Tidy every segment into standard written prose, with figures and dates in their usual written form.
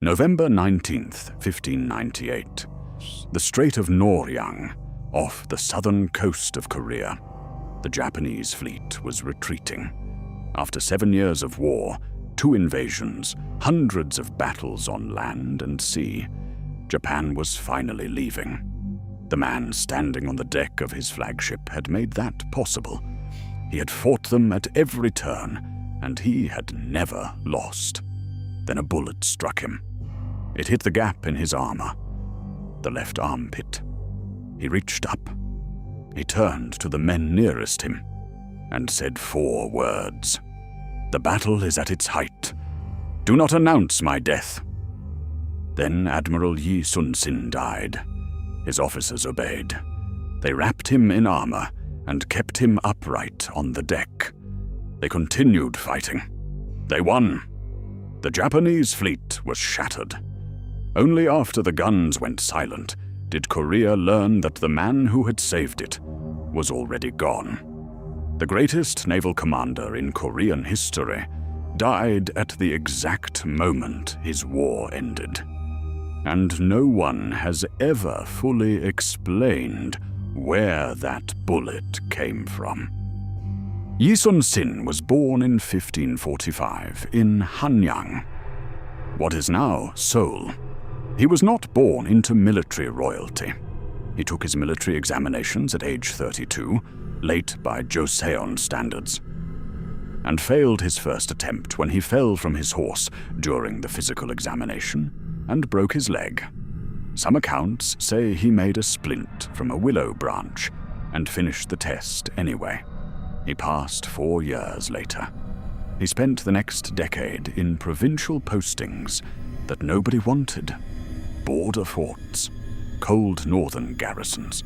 November 19th, 1598. The Strait of Noryang, off the southern coast of Korea. The Japanese fleet was retreating. After 7 years of war, 2 invasions, hundreds of battles on land and sea, Japan was finally leaving. The man standing on the deck of his flagship had made that possible. He had fought them at every turn, and he had never lost. Then a bullet struck him. It hit the gap in his armor, the left armpit. He reached up. He turned to the men nearest him and said 4 words. "The battle is at its height. Do not announce my death." Then Admiral Yi Sun-sin died. His officers obeyed. They wrapped him in armor and kept him upright on the deck. They continued fighting. They won. The Japanese fleet was shattered. Only after the guns went silent did Korea learn that the man who had saved it was already gone. The greatest naval commander in Korean history died at the exact moment his war ended. And no one has ever fully explained where that bullet came from. Yi Sun-sin was born in 1545 in Myeongnyang, what is now Seoul. He was not born into military royalty. He took his military examinations at age 32, late by Joseon standards, and failed his first attempt when he fell from his horse during the physical examination and broke his leg. Some accounts say he made a splint from a willow branch and finished the test anyway. He passed 4 years later. He spent the next decade in provincial postings that nobody wanted. Border forts, cold northern garrisons.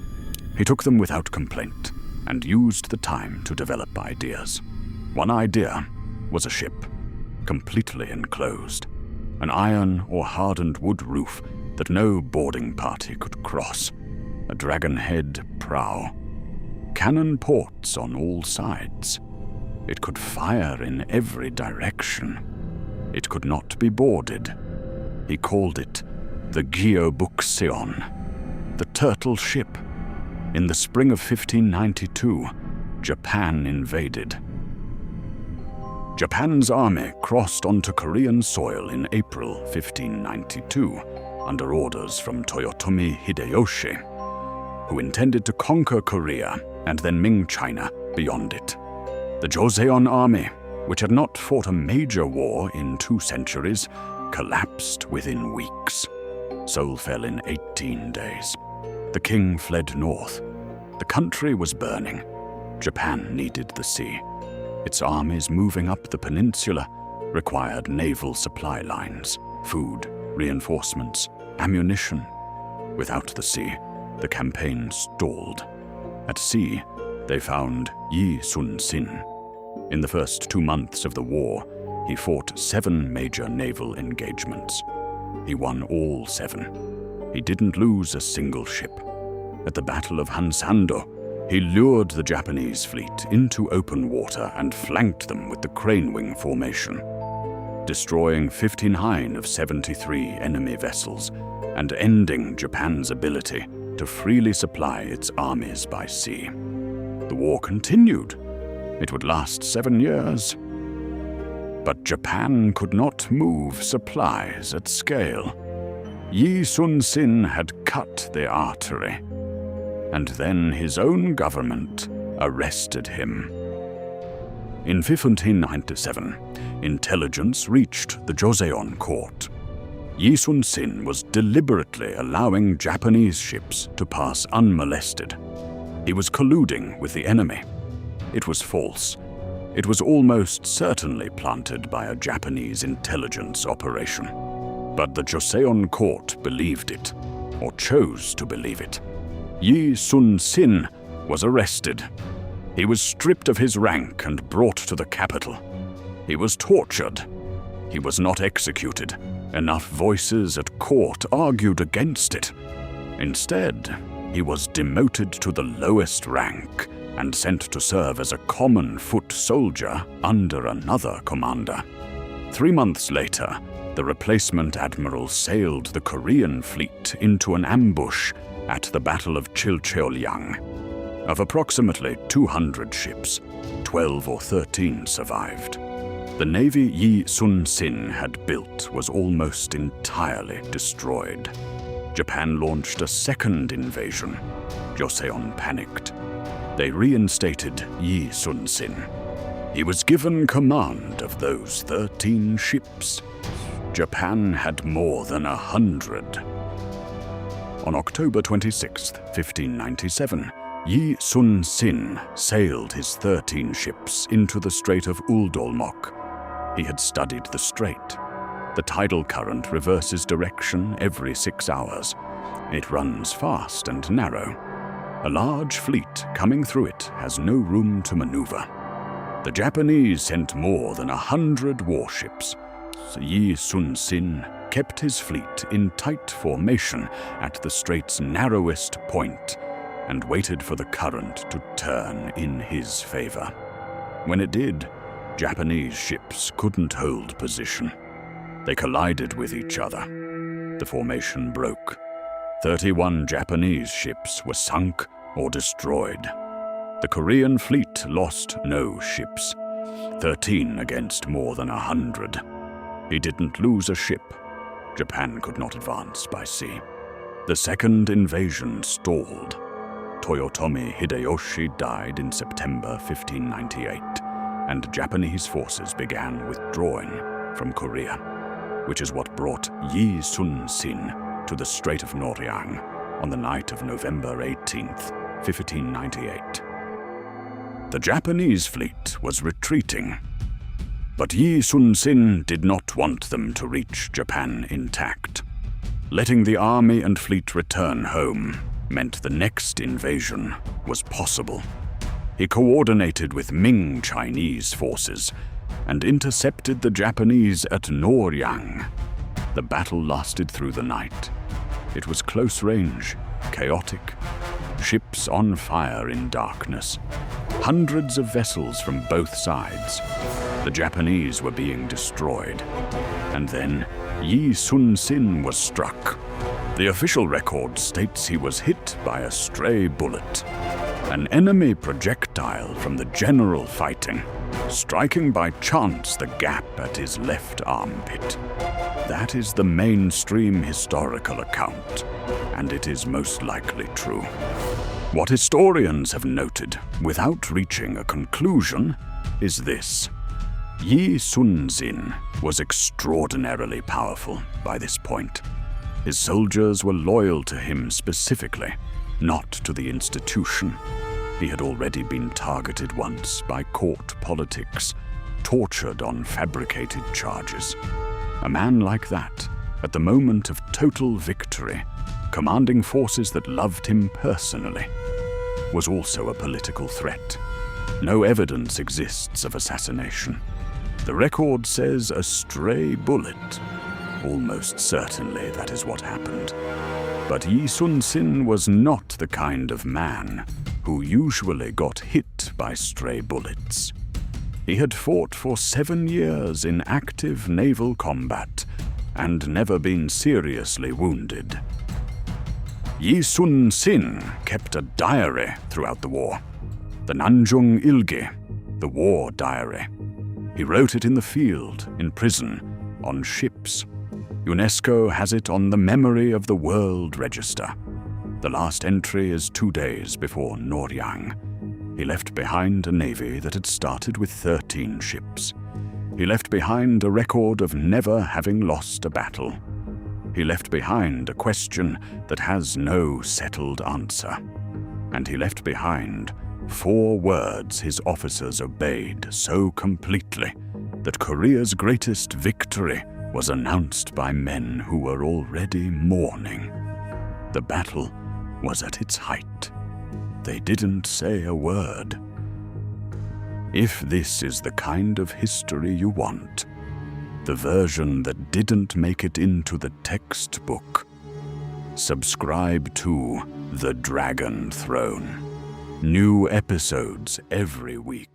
He took them without complaint and used the time to develop ideas. One idea was a ship, completely enclosed, an iron or hardened wood roof that no boarding party could cross, a dragon-head prow, cannon ports on all sides. It could fire in every direction. It could not be boarded. He called it the Gyeobukseon, the turtle ship. In the spring of 1592, Japan invaded. Japan's army crossed onto Korean soil in April 1592 under orders from Toyotomi Hideyoshi, who intended to conquer Korea and then Ming China beyond it. The Joseon army, which had not fought a major war in 2 centuries, collapsed within weeks. Seoul fell in 18 days. The king fled north. The country was burning. Japan needed the sea. Its armies moving up the peninsula required naval supply lines, food, reinforcements, ammunition. Without the sea, the campaign stalled. At sea, they found Yi Sun-sin. In the first 2 months of the war, he fought 7 major naval engagements. He won all 7. He didn't lose a single ship. At the Battle of Hansando, he lured the Japanese fleet into open water and flanked them with the crane wing formation, destroying 59 of 73 enemy vessels and ending Japan's ability to freely supply its armies by sea. The war continued. It would last 7 years. But Japan could not move supplies at scale. Yi Sun-sin had cut the artery, and then his own government arrested him. In 1597, intelligence reached the Joseon court. Yi Sun-sin was deliberately allowing Japanese ships to pass unmolested. He was colluding with the enemy. It was false. It was almost certainly planted by a Japanese intelligence operation. But the Joseon court believed it, or chose to believe it. Yi Sun-sin was arrested. He was stripped of his rank and brought to the capital. He was tortured. He was not executed. Enough voices at court argued against it. Instead, he was demoted to the lowest rank and sent to serve as a common foot soldier under another commander. 3 months later, The replacement admiral sailed the Korean fleet into an ambush at the Battle of Chilcheollyang. Of approximately 200 ships, 12 or 13 survived. The navy Yi Sun-sin had built was almost entirely destroyed. Japan launched a second invasion. Joseon panicked. They reinstated Yi Sun-sin. He was given command of those 13 ships. Japan had more than 100. On October 26, 1597, Yi Sun-sin sailed his 13 ships into the Strait of Uldolmok. He had studied the strait. The tidal current reverses direction every 6 hours. It runs fast and narrow. A large fleet coming through it has no room to maneuver. The Japanese sent more than 100 warships. Yi Sun-sin kept his fleet in tight formation at the strait's narrowest point and waited for the current to turn in his favor. When it did, Japanese ships couldn't hold position. They collided with each other. The formation broke. 31 Japanese ships were sunk or destroyed. The Korean fleet lost no ships, 13 against more than 100. He didn't lose a ship. Japan could not advance by sea. The second invasion stalled. Toyotomi Hideyoshi died in September 1598, and Japanese forces began withdrawing from Korea, which is what brought Yi Sun-sin to the Strait of Noryang on the night of November 18, 1598. The Japanese fleet was retreating, but Yi Sun-sin did not want them to reach Japan intact. Letting the army and fleet return home meant the next invasion was possible. He coordinated with Ming Chinese forces and intercepted the Japanese at Noryang. The battle lasted through the night. It was close range, chaotic, ships on fire in darkness, hundreds of vessels from both sides. The Japanese were being destroyed. And then Yi Sun-sin was struck. The official record states he was hit by a stray bullet, an enemy projectile from the general fighting, striking by chance the gap at his left armpit. That is the mainstream historical account, and it is most likely true. What historians have noted, without reaching a conclusion, is this. Yi Sun-sin was extraordinarily powerful by this point. His soldiers were loyal to him specifically, not to the institution. He had already been targeted once by court politics, tortured on fabricated charges. A man like that, at the moment of total victory, commanding forces that loved him personally, was also a political threat. No evidence exists of assassination. The record says a stray bullet. Almost certainly that is what happened. But Yi Sun-sin was not the kind of man who usually got hit by stray bullets. He had fought for 7 years in active naval combat and never been seriously wounded. Yi Sun-sin kept a diary throughout the war, the Nanjung Ilgi, the war diary. He wrote it in the field, in prison, on ships. UNESCO has it on the Memory of the World Register. The last entry is 2 days before Noryang. He left behind a navy that had started with 13 ships. He left behind a record of never having lost a battle. He left behind a question that has no settled answer. And he left behind 4 words his officers obeyed so completely that Korea's greatest victory was announced by men who were already mourning. The battle was at its height. They didn't say a word. If this is the kind of history you want, the version that didn't make it into the textbook, subscribe to The Dragon Throne. New episodes every week.